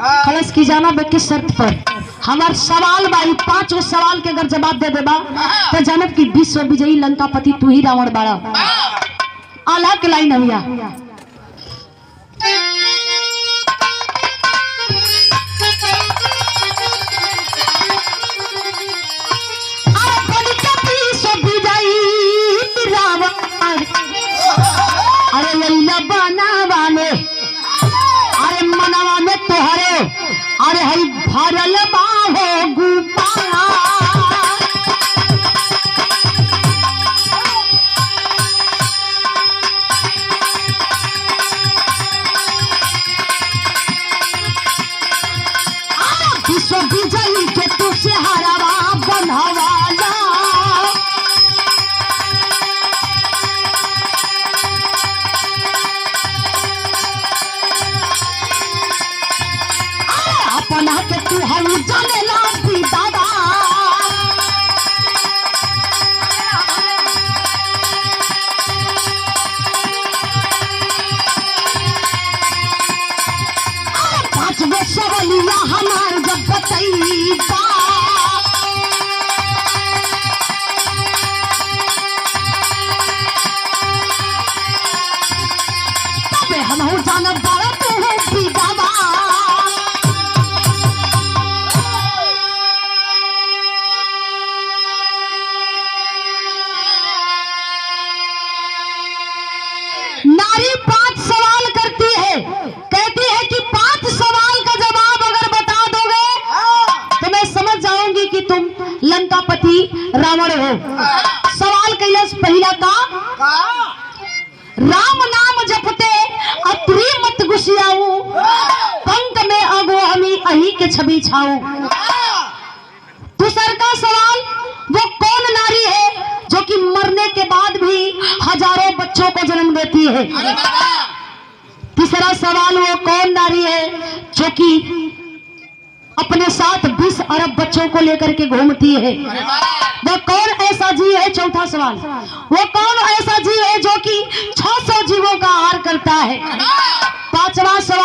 खलस की जाना बे किस शर्त पर हमार सवाल भाई 5 सवाल के अगर जवाब दे देबा तो जानब की विश्व विजयी लंकापति तू ही रावण बाड़ा। आला के लाइन भैया अरे हई भरल बाहो गुपाया विश्व विजयी के तू से हरावा बनवाला अपना के तू हम जाने ला भी दादा पांच गो सवलिया हमार जब बतईबा तबे हम हो जान बड़ा तू हो भी दादा। नारी 5 सवाल करती है, कहती है कि 5 सवाल का जवाब अगर बता दोगे तो मैं समझ जाऊंगी कि तुम लंकापति रावण हो। सवाल कैलाश पहला का राम नाम जपते अत्री मत गुसियाऊ पंख में अगो हमी अही के छवि छाऊ। दूसरा का सवाल वो कौन नारी है जो कि मरने के बाद भी हजारों बच्चों को जन्म देती है। तीसरा सवाल वो कौन नारी है जो कि अपने साथ 20 अरब बच्चों को लेकर के घूमती है। वो कौन ऐसा जीव है। चौथा सवाल वो कौन ऐसा जीव है जो कि 600 जीवों का आहार करता है। पांचवा सवाल